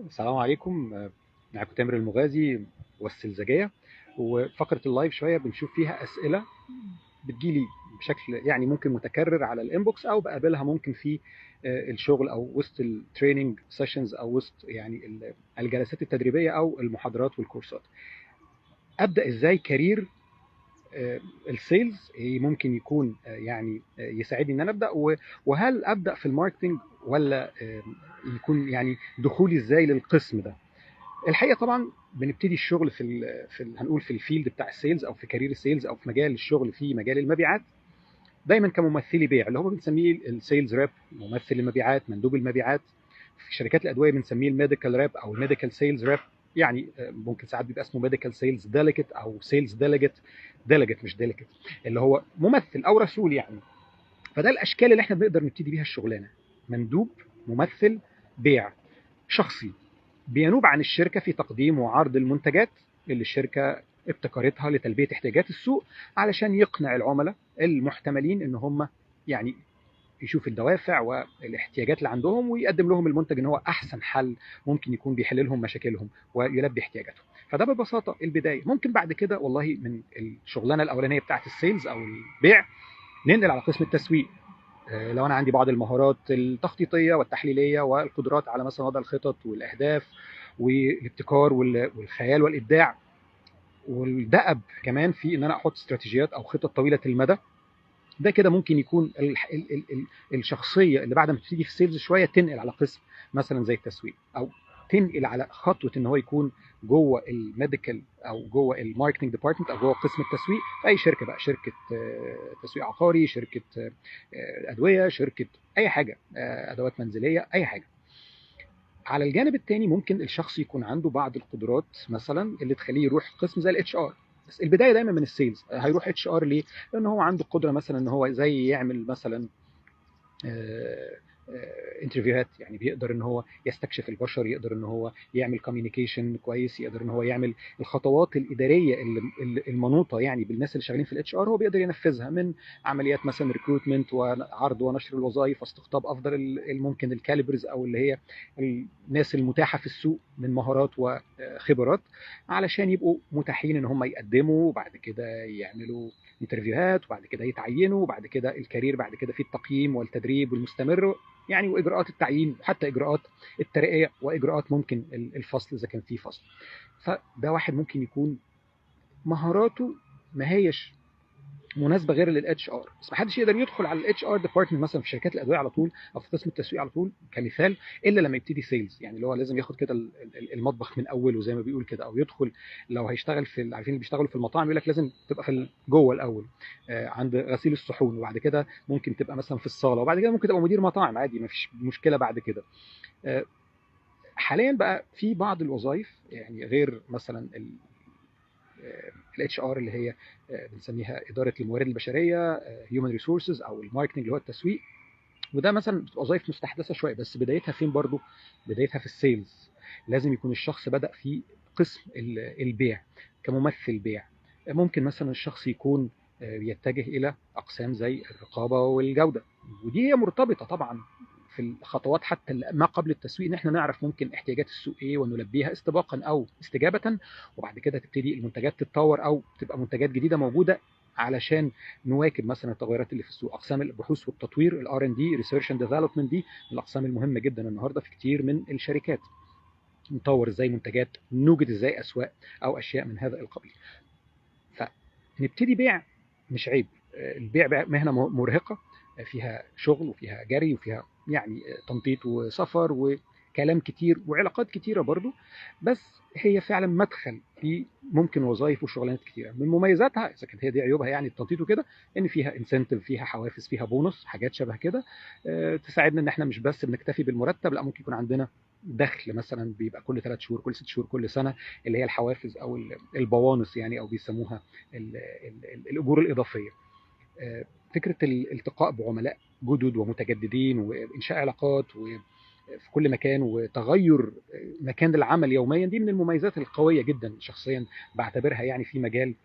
السلام عليكم. معاكم تامر المغازي والسلزجية. وفقرة اللايف شوية بنشوف فيها أسئلة بتجيلي بشكل يعني ممكن متكرر على الانبوكس، أو بقابلها ممكن في الشغل أو وسط التريننج سيشنز، أو وسط يعني الجلسات التدريبية أو المحاضرات والكورسات. أبدأ إزاي كارير السيلز؟ ممكن يكون يعني يساعدني ان انا ابدا، وهل ابدا في الماركتنج ولا يكون يعني دخولي ازاي للقسم ده؟ الحقيقه طبعا بنبتدي الشغل هنقول في الفيلد بتاع السيلز، او في كارير السيلز، او في مجال الشغل في مجال المبيعات، دايما كممثلي بيع اللي هو بنسميه السيلز راب، ممثل المبيعات، مندوب المبيعات. في شركات الادويه بنسميه الميديكال راب او الميديكال سيلز راب. يعني ممكن ساعات بيبقى اسمه ميديكال سيلز ديليجيت او سيلز ديليجيت، ديليجيت مش ديليجيت، اللي هو ممثل او رسول يعني. فده الاشكال اللي احنا بنقدر نبتدي بيها الشغلانه: مندوب، ممثل، بيع شخصي. بينوب عن الشركة في تقديم وعرض المنتجات اللي الشركة ابتكرتها لتلبية احتياجات السوق، علشان يقنع العملاء المحتملين ان هم يعني يشوف الدوافع والاحتياجات اللي عندهم، ويقدم لهم المنتج ان هو احسن حل ممكن يكون بيحل لهم مشاكلهم ويلبي احتياجاتهم. فده ببساطه البدايه. ممكن بعد كده والله من الشغلانه الاولانيه بتاعت السيلز او البيع ننقل على قسم التسويق. لو انا عندي بعض المهارات التخطيطيه والتحليليه والقدرات على مثلا وضع الخطط والاهداف والابتكار والخيال والابداع، والدأب كمان في ان انا احط استراتيجيات او خطط طويله المدى، ده كده ممكن يكون الشخصيه اللي بعد ما تيجي في السيلز شويه تنقل على قسم مثلا زي التسويق، او تنقل على خطوه ان هو يكون جوه الميديكال او جوه الماركتنج ديبارتمنت او جوه قسم التسويق في اي شركه بقى، شركه تسويق عقاري، شركه ادويه، شركه اي حاجه، ادوات منزليه، اي حاجه. على الجانب الثاني ممكن الشخص يكون عنده بعض القدرات مثلا اللي تخليه يروح قسم زي الاتش ار. بس البدايه دايما من السيلز. هيروح اتش ار ليه؟ لان هو عنده قدره مثلا ان هو زي يعمل مثلا انترفيوهات، يعني بيقدر ان هو يستكشف البشر، يقدر ان هو يعمل كوميونيكيشن كويس، يقدر ان هو يعمل الخطوات الاداريه المنوطه يعني بالناس اللي شغالين في الاتش ار، هو بيقدر ينفذها من عمليات مثلا ريكروتمنت وعرض ونشر الوظائف واستقطاب افضل الممكن الكاليبرز او اللي هي الناس المتاحه في السوق من مهارات وخبرات، علشان يبقوا متاحين ان هم يقدموا وبعد كده يعملوا انترفيوهات وبعد كده يتعينوا، وبعد كده الكارير بعد كده في التقييم والتدريب المستمر يعني، واجراءات التعيين وحتى اجراءات الترقيه واجراءات ممكن الفصل اذا كان في فصل. فده واحد ممكن يكون مهاراته ما هيش مناسبه غير للاتش ار، بس ما حدش يقدر يدخل على الاتش ار ديبارتمنت مثلا في شركات الادويه على طول او في قسم التسويق على طول كمثال، الا لما يبتدي سيلز. يعني اللي هو لازم ياخد كده المطبخ من اوله زي ما بيقول كده، او يدخل لو هيشتغل في عارفين اللي بيشتغلوا في المطاعم يقول لك لازم تبقى في جوه الاول، عند غسيل الصحون، وبعد كده ممكن تبقى مثلا في الصاله، وبعد كده ممكن تبقى مدير مطاعم عادي، ما فيش مشكله بعد كده. آه، حاليا بقى في بعض الوظائف يعني غير مثلا الاتش ار اللي هي بنسميها اداره الموارد البشريه، هيومن ريسورسز، او الماركتنج اللي هو التسويق. وده مثلا وظائف مستحدثه شويه، بس بدايتها فين برضو؟ بدايتها في السيلز. لازم يكون الشخص بدا في قسم البيع كممثل بيع. ممكن مثلا الشخص يكون يتجه الى اقسام زي الرقابه والجوده، ودي هي مرتبطه طبعا في الخطوات حتى ما قبل التسويق، ان احنا نعرف ممكن احتياجات السوق ايه ونلبيها استباقا او استجابه، وبعد كده تبتدي المنتجات تتطور او تبقى منتجات جديده موجوده علشان نواكب مثلا التغيرات اللي في السوق. اقسام البحوث والتطوير، الار ان دي، ريسيرش اند ديفلوبمنت، دي من الاقسام المهمه جدا النهارده في كتير من الشركات. نطور ازاي منتجات، نوجد ازاي اسواق او اشياء من هذا القبيل. فنبتدي بيع مش عيب. البيع مهنه مرهقه، فيها شغل وفيها جري وفيها يعني تنطيط وسفر وكلام كتير وعلاقات كتيره برضو، بس هي فعلا مدخل في ممكن وظائف وشغلانات كتيره. من مميزاتها اذا كانت هي دي عيوبها يعني التنطيط وكده، ان فيها انسنتيف، فيها حوافز، فيها بونص، حاجات شبه كده تساعدنا ان احنا مش بس بنكتفي بالمرتب، لا ممكن يكون عندنا دخل مثلا بيبقى كل 3 شهور، كل 6 شهور، كل سنه، اللي هي الحوافز او البوانص يعني، او بيسموها الاجور الاضافيه. فكره الالتقاء بعملاء جدد ومتجددين وانشاء علاقات في كل مكان وتغير مكان العمل يوميا، دي من المميزات القويه جدا شخصيا بعتبرها يعني في مجال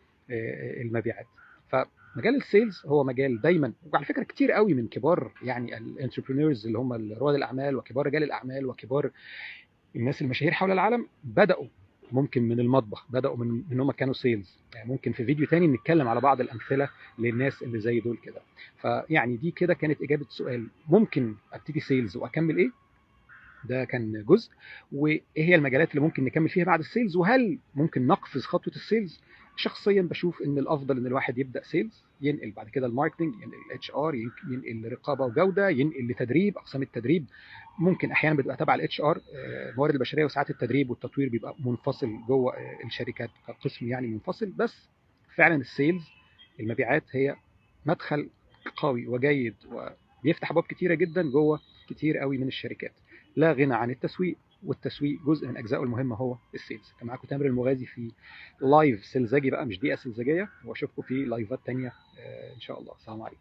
المبيعات. فمجال السيلز هو مجال دايما، وعلى فكره كتير قوي من كبار يعني الانتربرينورز اللي هم رواد الاعمال وكبار رجال الاعمال وكبار الناس المشاهير حول العالم بدأوا ممكن من المطبخ، بدأوا من ان هم كانوا سيلز. يعني ممكن في فيديو تاني نتكلم على بعض الأمثلة للناس اللي زي دول كده. فيعني دي كده كانت إجابة سؤال ممكن ابتدي سيلز واكمل ايه. ده كان جزء. وايه هي المجالات اللي ممكن نكمل فيها بعد السيلز، وهل ممكن نقفز خطوه السيلز؟ شخصيا بشوف ان الافضل ان الواحد يبدا سيلز، ينقل بعد كده الماركتنج، ينقل الاتش ار، ينقل رقابه وجوده، ينقل لتدريب، اقسام التدريب. ممكن احيانا بتبقى تبع الاتش ار، الموارد البشريه، وساعات التدريب والتطوير بيبقى منفصل جوه الشركات كقسم يعني منفصل. بس فعلا السيلز، المبيعات، هي مدخل قوي وجيد وبيفتح ابواب كتيره جدا جوه كتير قوي من الشركات. لا غنى عن التسويق، والتسويق جزء من اجزائه المهمه هو السيلز. كان معاكم تامر المغازي في لايف سلزجي بقى، مش دقيقه سلزجيه، واشوفكم في لايفات تانية ان شاء الله. السلام عليكم.